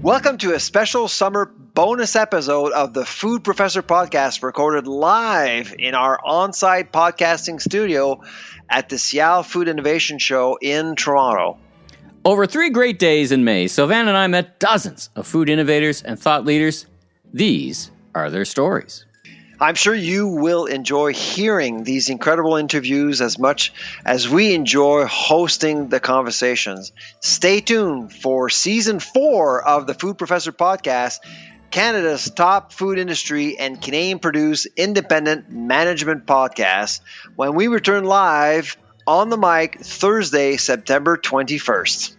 Welcome to a special summer bonus episode of the Food Professor Podcast, recorded live in our on-site podcasting studio at the SIAL Food Innovation Show in Toronto. Over 3 great days in May, Sylvain and I met dozens of food innovators and thought leaders. These are their stories. I'm sure you will enjoy hearing these incredible interviews as much as we enjoy hosting the conversations. Stay tuned for Season 4 of the Food Professor Podcast, Canada's top food industry and Canadian-produced independent management podcast, when we return live on the mic Thursday, September 21st.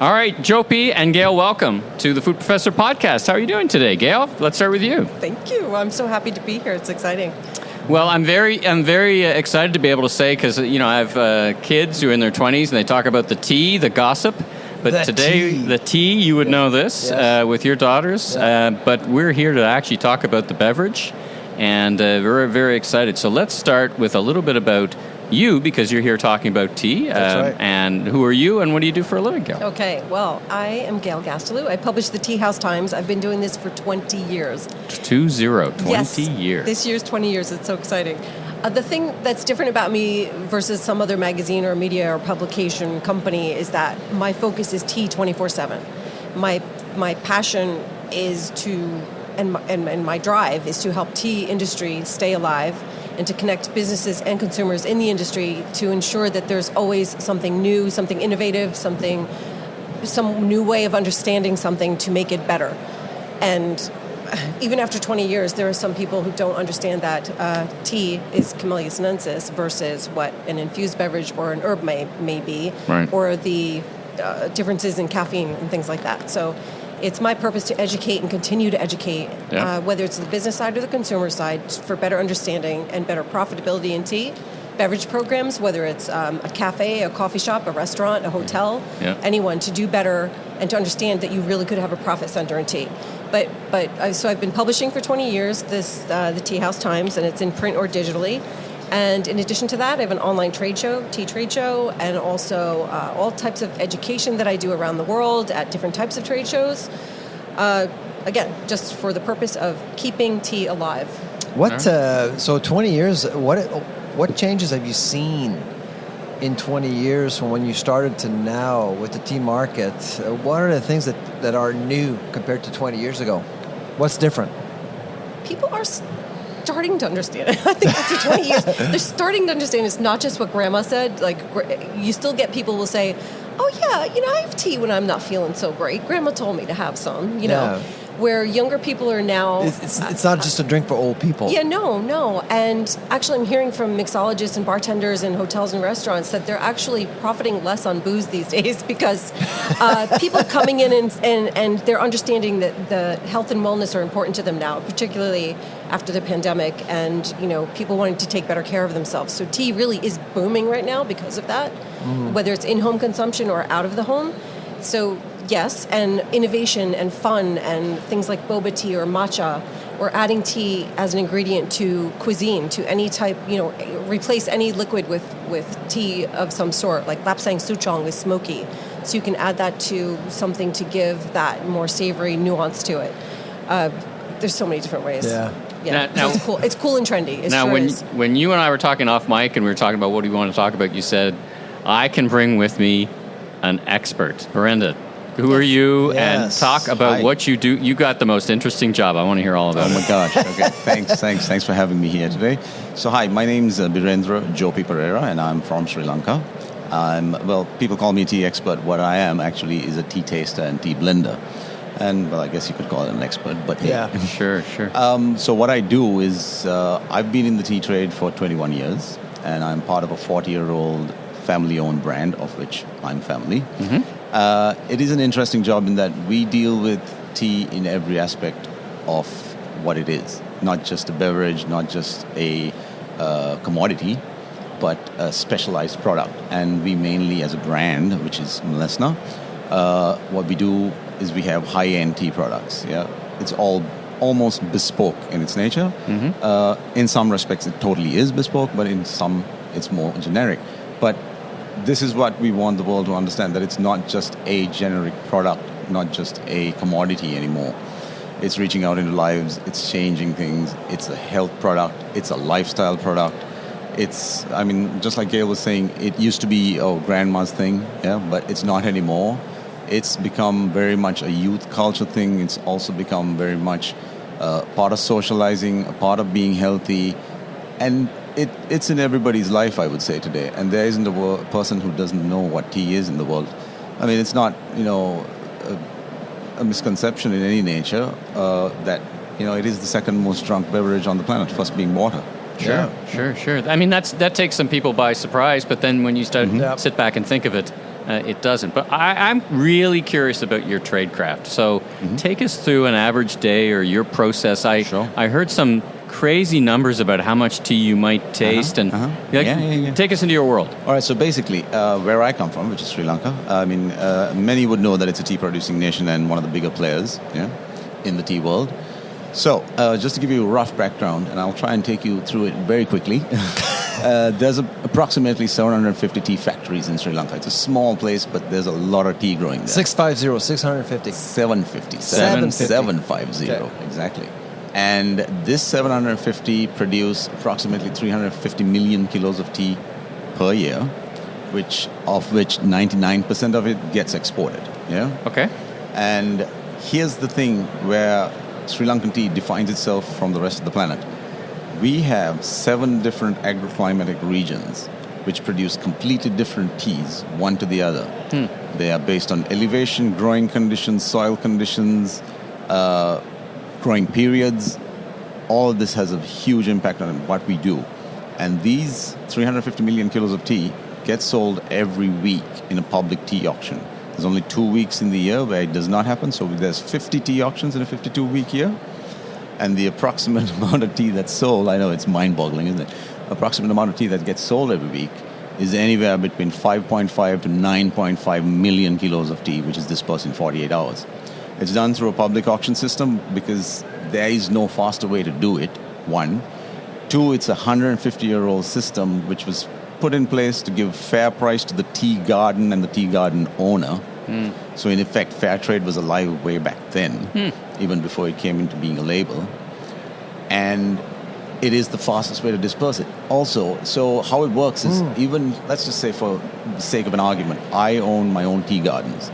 All right, Jopy and Gail, welcome to the Food Professor Podcast. How are you doing today, Gail? Let's start with you. Thank you. I'm so happy to be here. It's exciting. Well, I'm very excited to be able to say, because I have kids who are in their 20s and they talk about the tea, the gossip. But today, the tea, you would know this with your daughters. Yeah. But we're here to actually talk about the beverage, and we're very excited. So let's start with a little bit about you, because you're here talking about tea. That's right. And who are you, and what do you do for a living, Gail? Okay, well, I am Gail Gastelou. I publish the Tea House Times. I've been doing this for 20 years. 20 years. This year's 20 years. It's so exciting. The thing that's different about me versus some other magazine or media or publication company is that my focus is tea 24/7. My passion is to, and my drive is to help tea industry stay alive and to connect businesses and consumers in the industry to ensure that there's always something new, something innovative, some new way of understanding something to make it better. And even after 20 years, there are some people who don't understand that tea is Camellia sinensis versus what an infused beverage or an herb may be, right, or the differences in caffeine and things like that. So it's my purpose to educate and continue to educate, whether it's the business side or the consumer side, for better understanding and better profitability in tea. Beverage programs, whether it's a cafe, a coffee shop, a restaurant, a hotel, anyone, to do better and to understand that you really could have a profit center in tea. So I've been publishing for 20 years, the Tea House Times, and it's in print or digitally. And in addition to that, I have an online trade show, tea trade show, and also all types of education that I do around the world at different types of trade shows. Again, just for the purpose of keeping tea alive. So 20 years, what changes have you seen in 20 years from when you started to now with the tea market? What are the things that are new compared to 20 years ago? What's different? People are starting to understand it. I think after 20 years, they're starting to understand it's not just what Grandma said. Like, you still get people who will say, oh yeah, I have tea when I'm not feeling so great. Grandma told me to have some, know. Where younger people are now... It's not just a drink for old people. Yeah, no. And actually, I'm hearing from mixologists and bartenders in hotels and restaurants that they're actually profiting less on booze these days because people coming in and they're understanding that the health and wellness are important to them now, particularly after the pandemic, and people wanting to take better care of themselves. So tea really is booming right now because of that, whether it's in-home consumption or out of the home. So yes, and innovation and fun and things like boba tea or matcha, or adding tea as an ingredient to cuisine, to any type, replace any liquid with tea of some sort, like lapsang souchong is smoky. So you can add that to something to give that more savory nuance to it. There's so many different ways. Yeah. Now, so it's cool. It's cool and trendy. When you and I were talking off mic and we were talking about what do you want to talk about, you said, I can bring with me an expert. Birendra, who are you? And talk about what you do. You got the most interesting job. I want to hear all about it. Oh my gosh. Okay. Thanks for having me here today. So hi, my name's Birendra Jopy Perera, and I'm from Sri Lanka. People call me a tea expert. What I am actually is a tea taster and tea blender. And, I guess you could call it an expert, but yeah. Sure. So what I do is I've been in the tea trade for 21 years, and I'm part of a 40-year-old family-owned brand, of which I'm family. Mm-hmm. It is an interesting job in that we deal with tea in every aspect of what it is. Not just a beverage, not just a commodity, but a specialized product. And we mainly, as a brand, which is Mlesna, what we do is we have high-end tea products. Yeah, it's all almost bespoke in its nature. Mm-hmm. In some respects, it totally is bespoke, but in some, it's more generic. But this is what we want the world to understand, that it's not just a generic product not just a commodity anymore. It's reaching out into lives, it's changing things, it's a health product, it's a lifestyle product. It's, I mean, just like Gail was saying, it used to be grandma's thing, yeah, but it's not anymore. It's become very much a youth culture thing. It's also become very much part of socializing, a part of being healthy, and it's in everybody's life, I would say, today. And there isn't a person who doesn't know what tea is in the world. I mean, it's not, a misconception in any nature that, it is the second most drunk beverage on the planet, first being water. Sure. I mean, that takes some people by surprise, but then when you sit back and think of it, it doesn't. But I'm really curious about your trade craft. So take us through an average day or your process. I heard some crazy numbers about how much tea you might taste, take us into your world. All right, so basically, where I come from, which is Sri Lanka, I mean, many would know that it's a tea-producing nation and one of the bigger players in the tea world. So, just to give you a rough background, and I'll try and take you through it very quickly. There's approximately 750 tea factories in Sri Lanka. It's a small place, but there's a lot of tea growing there. 650. 750, exactly. And this 750 produce approximately 350 million kilos of tea per year, of which 99% of it gets exported. Yeah. Okay. And here's the thing where Sri Lankan tea defines itself from the rest of the planet. We have 7 different agroclimatic regions which produce completely different teas, one to the other. They are based on elevation, growing conditions, soil conditions, growing periods. All of this has a huge impact on what we do. And these 350 million kilos of tea get sold every week in a public tea auction. There's only 2 weeks in the year where it does not happen. So there's 50 tea auctions in a 52-week year. And the approximate amount of tea that's sold, I know it's mind-boggling, isn't it? Approximate amount of tea that gets sold every week is anywhere between 5.5 to 9.5 million kilos of tea, which is dispersed in 48 hours. It's done through a public auction system because there is no faster way to do it, 1. 2, it's a 150-year-old system which was put in place to give fair price to the tea garden and the tea garden owner. So in effect, fair trade was alive way back then, even before it came into being a label. And it is the fastest way to disperse it. Also, so how it works is even, let's just say for the sake of an argument, I own my own tea gardens.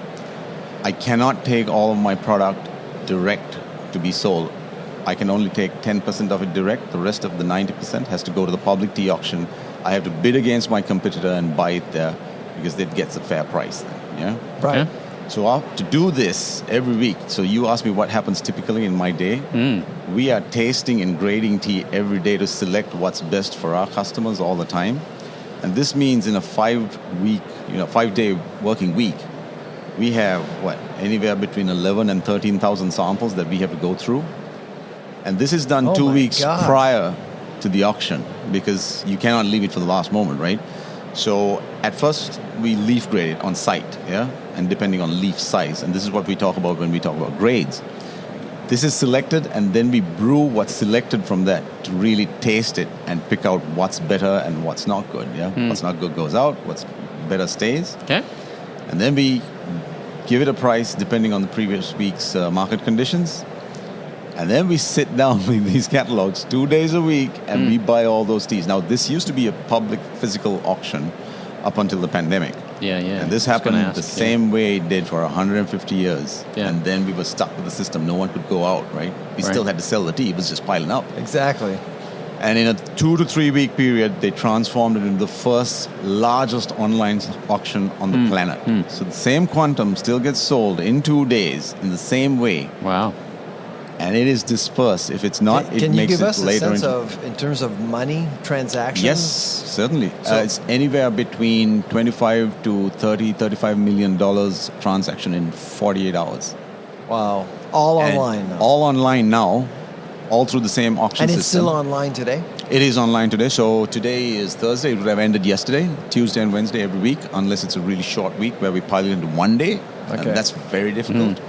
I cannot take all of my product direct to be sold. I can only take 10% of it direct. The rest of the 90% has to go to the public tea auction. I have to bid against my competitor and buy it there because it gets a fair price then, yeah? Right. Yeah. So to do this every week, so you asked me what happens typically in my day. We are tasting and grading tea every day to select what's best for our customers all the time. And this means in a 5-day working week, we have, anywhere between 11 and 13,000 samples that we have to go through. And this is done 2 weeks prior to the auction because you cannot leave it for the last moment, right? So at first, we leaf grade it on site, yeah? And depending on leaf size. And this is what we talk about when we talk about grades. This is selected, and then we brew what's selected from that to really taste it and pick out what's better and what's not good, yeah? What's not good goes out, what's better stays. Okay. And then we give it a price depending on the previous week's market conditions. And then we sit down with these catalogs 2 days a week and we buy all those teas. Now, this used to be a public physical auction up until the pandemic. Yeah. And this happened the same way it did for 150 years. Yeah. And then we were stuck with the system. No one could go out, right? We still had to sell the tea. It was just piling up. Exactly. And in a 2 to 3 week period, they transformed it into the first largest online auction on the planet. So the same quantum still gets sold in 2 days in the same way. Wow. And it is dispersed. If it's not, it makes it later. Can you give us a sense of, in terms of money, transactions? Yes, certainly. So it's anywhere between 25 to 30, $35 million transaction in 48 hours. Wow. All online now. All online now, all through the same auction system. And it's still online today? It is online today. So today is Thursday. It would have ended yesterday. Tuesday and Wednesday every week, unless it's a really short week where we pile it into one day. Okay. And that's very difficult.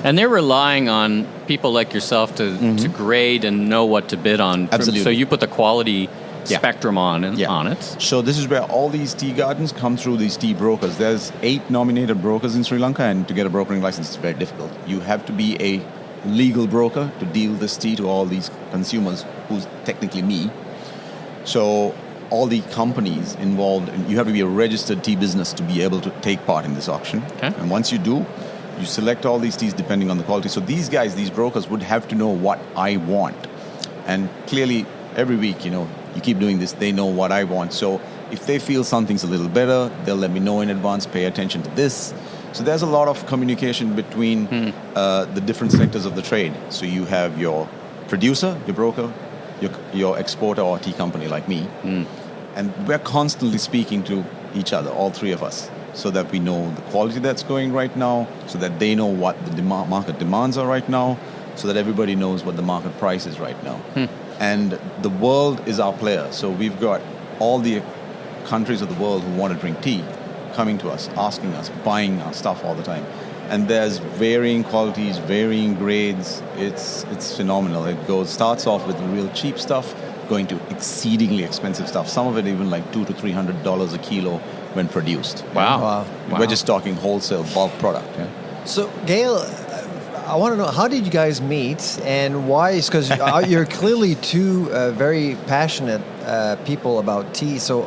And they're relying on people like yourself to grade and know what to bid on. Absolutely. So you put the quality spectrum on it. So this is where all these tea gardens come through these tea brokers. There's 8 nominated brokers in Sri Lanka, and to get a brokering license is very difficult. You have to be a legal broker to deal this tea to all these consumers, who's technically me. So all the companies involved, and you have to be a registered tea business to be able to take part in this auction. Okay. And once you do, you select all these teas depending on the quality. So these guys, these brokers, would have to know what I want. And clearly, every week, you keep doing this, they know what I want. So if they feel something's a little better, they'll let me know in advance, pay attention to this. So there's a lot of communication between the different sectors of the trade. So you have your producer, your broker, your exporter or tea company like me. And we're constantly speaking to each other, all 3 of us, so that we know the quality that's going right now, so that they know what the market demands are right now, so that everybody knows what the market price is right now. And the world is our player. So we've got all the countries of the world who want to drink tea coming to us, asking us, buying our stuff all the time. And there's varying qualities, varying grades. It's phenomenal. It starts off with real cheap stuff, going to exceedingly expensive stuff. Some of it even like $200 to $300 a kilo when produced. Wow. We're just talking wholesale bulk product. Yeah? So, Gail, I want to know, how did you guys meet, and why? Because you're clearly 2 very passionate people about tea. So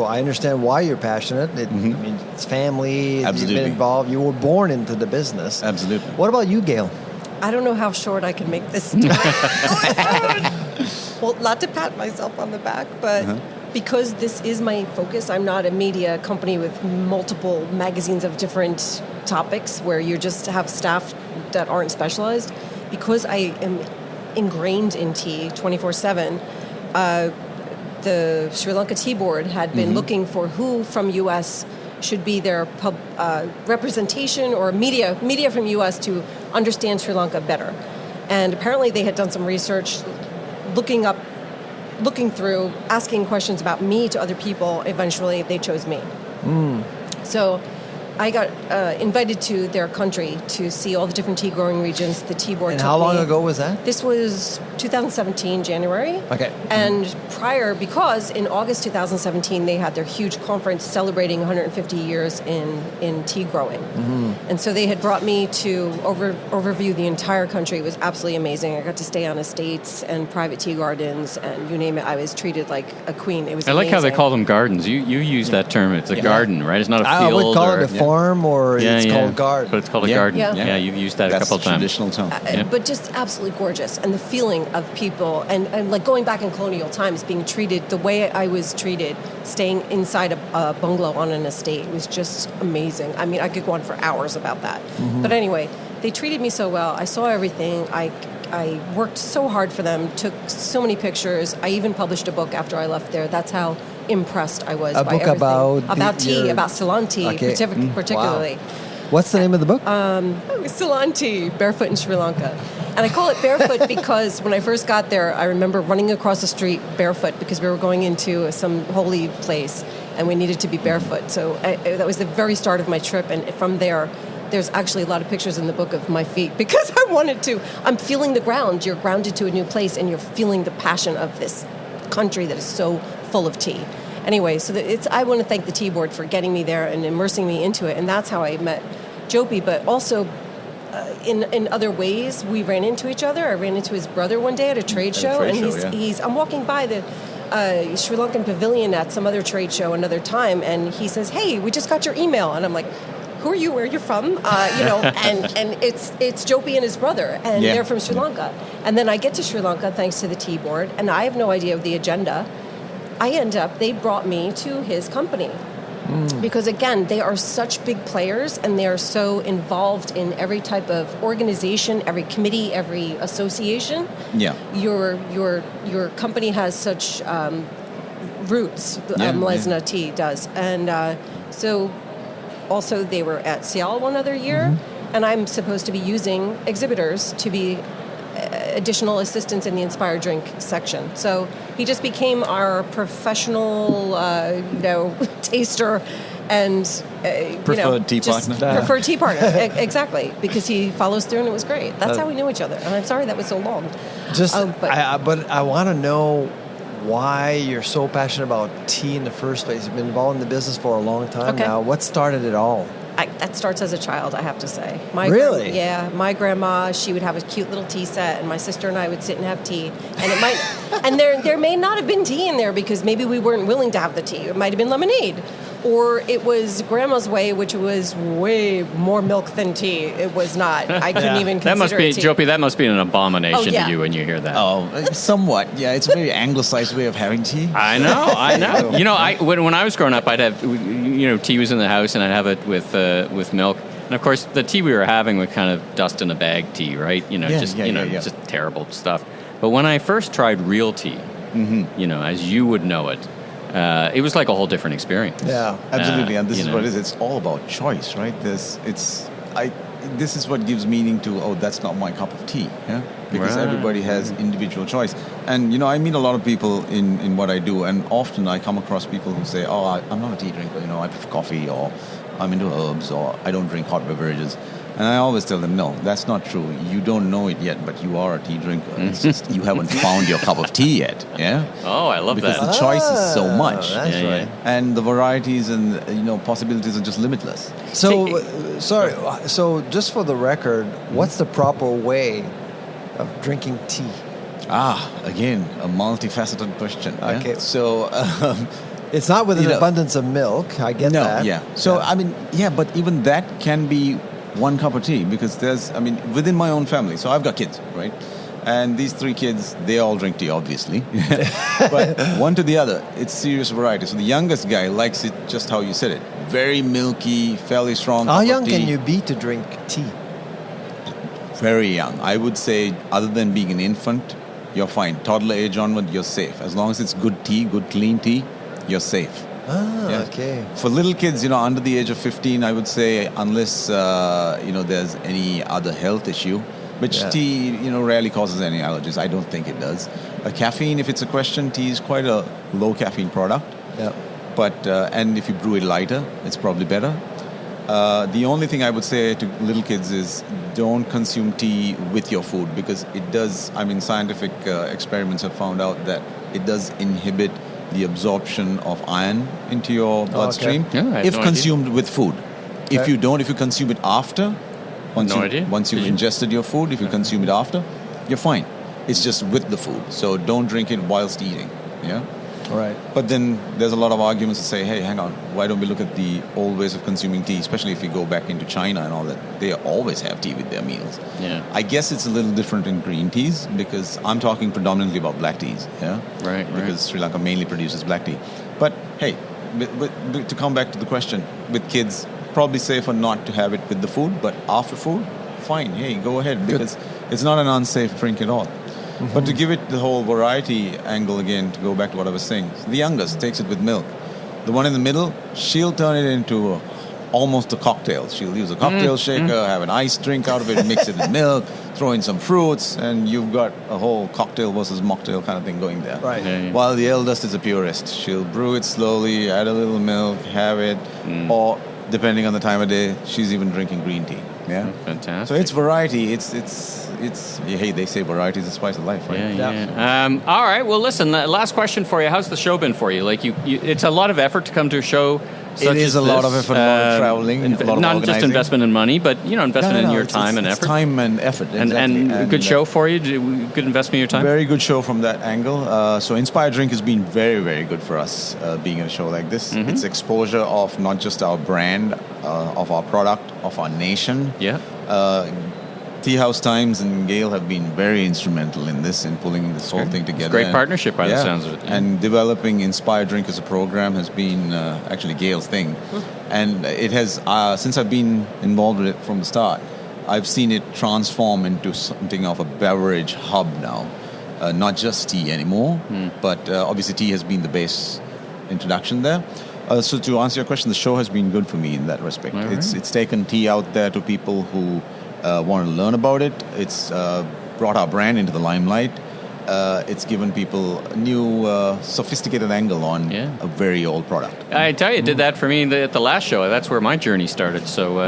I understand why you're passionate. I mean, it's family. Absolutely. You've been involved. You were born into the business. Absolutely. What about you, Gail? I don't know how short I can make this. Well, not to pat myself on the back, but because this is my focus, I'm not a media company with multiple magazines of different topics where you just have staff that aren't specialized. Because I am ingrained in tea 24/7, the Sri Lanka Tea Board had been looking for who from U.S. should be their representation or media from U.S. to understand Sri Lanka better. And apparently they had done some research, looking through, asking questions about me to other people. Eventually they chose me. So I got invited to their country to see all the different tea growing regions. The Tea Board. And how long ago was that? This was 2017, January. Okay. And prior, because in August 2017, they had their huge conference celebrating 150 years in tea growing. And so they had brought me to overview the entire country. It was absolutely amazing. I got to stay on estates and private tea gardens, and you name it. I was treated like a queen. It was amazing. I like how they call them gardens. You use that term. It's a garden, right? It's not a field. I would call it a farm, or it's called garden. But it's called a garden. Yeah, you've used that a couple of times. Traditional term. But just absolutely gorgeous. And the feeling of people, and like going back in colonial times, being treated the way I was treated, staying inside a bungalow on an estate, was just amazing. I mean, I could go on for hours about that. But anyway, they treated me so well. I saw everything. I worked so hard for them, took so many pictures. I even published a book after I left there. That's how impressed I was by everything. About tea, about Ceylon tea, particularly. Wow. What's the name of the book? Ceylon Tea, Barefoot in Sri Lanka. And I call it barefoot because when I first got there, I remember running across the street barefoot because we were going into some holy place and we needed to be barefoot. So that was the very start of my trip. And from there, there's actually a lot of pictures in the book of my feet because I wanted to. I'm feeling the ground. You're grounded to a new place and you're feeling the passion of this country that is so full of tea. Anyway, so I want to thank the Tea Board for getting me there and immersing me into it. And that's how I met Jopy, but also in other ways, we ran into each other. I ran into his brother one day at a trade show, I'm walking by the Sri Lankan pavilion at some other trade show another time, and he says, "Hey, we just got your email," and I'm like, "Who are you? Where are you from?" And it's Jopy and his brother, and they're from Sri Lanka. And then I get to Sri Lanka thanks to the Tea Board, and I have no idea of the agenda. They brought me to his company. Because again, they are such big players and they are so involved in every type of organization, every committee, every association. Yeah. Your company has such roots, Mlesna Tea does. And so also they were at SIAL one other year, and I'm supposed to be using exhibitors to be additional assistants in the Inspired Drink section. So he just became our professional, taster and preferred tea partner. Preferred tea partner, exactly, because he follows through, and it was great. That's how we knew each other. And I'm sorry that was so long. But I want to know why you're so passionate about tea in the first place. You've been involved in the business for a long time now. What started it all? That starts as a child, I have to say. Really? My grandma, she would have a cute little tea set, and my sister and I would sit and have tea. And it might, and there may not have been tea in there because maybe we weren't willing to have the tea. It might have been lemonade, or it was grandma's way, which was way more milk than tea. It was not. I couldn't even consider that must be it tea. Jopy. That must be an abomination to you when you hear that. Oh, somewhat. Yeah, it's a very anglicized way of having tea. I know. When I was growing up, I'd have tea was in the house, and I'd have it with milk. And of course, the tea we were having was kind of dust in a bag tea, right? Just terrible stuff. But when I first tried real tea, as you would know it, it was like a whole different experience. Yeah, absolutely. And this is what it is. It's all about choice, right? This is what gives meaning to, that's not my cup of tea. Yeah, because everybody has individual choice. And I meet a lot of people in what I do, and often I come across people who say, I'm not a tea drinker. I prefer coffee, or I'm into herbs, or I don't drink hot beverages. And I always tell them, no, that's not true. You don't know it yet, but you are a tea drinker. It's just you haven't found your cup of tea yet. Yeah. Oh, I love because that. Because the choice is so much. That's right. And the varieties and possibilities are just limitless. So, sorry. So, just for the record, what's the proper way of drinking tea? Again, a multifaceted question. Okay. Yeah? So. It's not with an abundance of milk. I get that. Yeah. So, but even that can be one cup of tea, because within my own family, so I've got kids, right? And these 3 kids, they all drink tea, obviously. But one to the other, it's serious variety. So the youngest guy likes it just how you said it. Very milky, fairly strong. How young can you be to drink tea? Very young. I would say, other than being an infant, you're fine. Toddler age onward, you're safe. As long as it's good tea, good clean tea, you're safe. Okay. For little kids, under the age of 15, I would say, unless, there's any other health issue, which tea, rarely causes any allergies. I don't think it does. Caffeine, if it's a question, tea is quite a low caffeine product. Yeah. But, and if you brew it lighter, it's probably better. The only thing I would say to little kids is don't consume tea with your food, because it does, scientific experiments have found out that it does inhibit the absorption of iron into your bloodstream if consumed with food. If you consume it after, once you've ingested your food, if you consume it after, you're fine. It's just with the food. So don't drink it whilst eating. Yeah? Right. But then there's a lot of arguments to say, hey, hang on, why don't we look at the old ways of consuming tea, especially if you go back into China and all that. They always have tea with their meals. Yeah. I guess it's a little different in green teas, because I'm talking predominantly about black teas. Yeah. Right. Because Sri Lanka mainly produces black tea. But hey, to come back to the question, with kids, probably safer not to have it with the food, but after food, fine. Hey, go ahead, because it's not an unsafe drink at all. Mm-hmm. But to give it the whole variety angle again, to go back to what I was saying, the youngest takes it with milk. The one in the middle, she'll turn it into almost a cocktail. She'll use a cocktail shaker, have an iced drink out of it, mix it in milk, throw in some fruits, and you've got a whole cocktail versus mocktail kind of thing going there. Right. Yeah. While the eldest is a purist. She'll brew it slowly, add a little milk, have it, or depending on the time of day, she's even drinking green tea. Yeah, fantastic. So it's variety. It's hey, they say variety is the spice of life, right? Yeah. All right. Well, listen. Last question for you. How's the show been for you? Like it's a lot of effort to come to a show. It is a lot of effort, a lot of traveling, a lot of not organizing. just investment in money, but investment in your time and effort. Time and effort, exactly. And good show for you. Good investment in your time. Very good show from that angle. So Inspire Drink has been very, very good for us being in a show like this. Mm-hmm. It's exposure of not just our brand, of our product, of our nation. Yeah. Tea House Times and Gail have been very instrumental in this, in pulling this whole thing together. It's a great partnership by the sounds of it. Yeah. And developing Inspire Drink as a program has been actually Gail's thing. And it has, since I've been involved with it from the start, I've seen it transform into something of a beverage hub now. Not just tea anymore, but obviously tea has been the base introduction there. So to answer your question, the show has been good for me in that respect. Right. It's taken tea out there to people who want to learn about it. It's brought our brand into the limelight. It's given people a new, sophisticated angle on a very old product. I tell you, it did that for me at the last show. That's where my journey started. So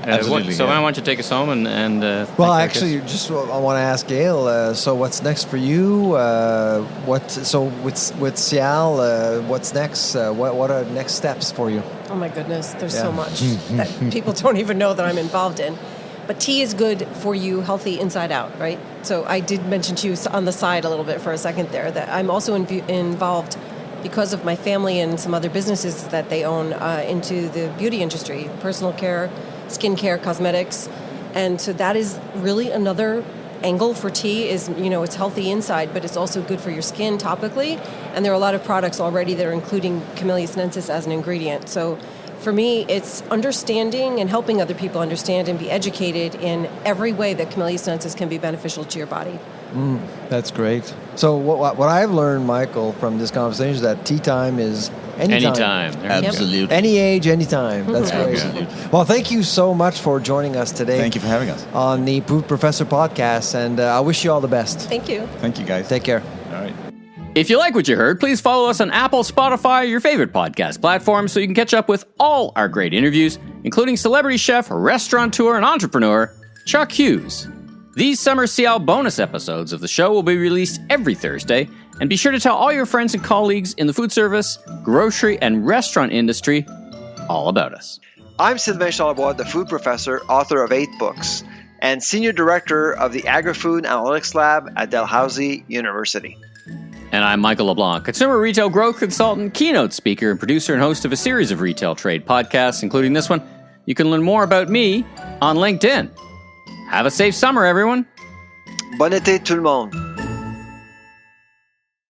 Absolutely. So I want you to take us home and Well, thank our actually, guests. I want to ask Gail. So, what's next for you? With SIAL, what's next? What are next steps for you? Oh my goodness, there's so much that people don't even know that I'm involved in. But tea is good for you, healthy inside out, right? So I did mention to you on the side a little bit for a second there that I'm also involved because of my family and some other businesses that they own into the beauty industry, personal care, skincare, cosmetics. And so that is really another angle for tea is, it's healthy inside, but it's also good for your skin topically. And there are a lot of products already that are including Camellia sinensis as an ingredient. So for me, it's understanding and helping other people understand and be educated in every way that Camellia sinensis can be beneficial to your body. That's great. So what I've learned, Michael, from this conversation is that tea time is anytime. Absolutely. Any age, anytime. That's great. Absolutely. Well, thank you so much for joining us today. Thank you for having us. On the Food Professor podcast, and I wish you all the best. Thank you. Thank you, guys. Take care. All right. If you like what you heard, please follow us on Apple, Spotify, your favorite podcast platform so you can catch up with all our great interviews, including celebrity chef, restaurateur, and entrepreneur, Chuck Hughes. These summer SIAL bonus episodes of the show will be released every Thursday, and be sure to tell all your friends and colleagues in the food service, grocery, and restaurant industry all about us. I'm Sylvain Charlebois, the food professor, author of 8 books, and senior director of the Agri-Food Analytics Lab at Dalhousie University. And I'm Michael LeBlanc, consumer retail growth consultant, keynote speaker, and producer and host of a series of retail trade podcasts, including this one. You can learn more about me on LinkedIn. Have a safe summer, everyone. Bon été tout le monde.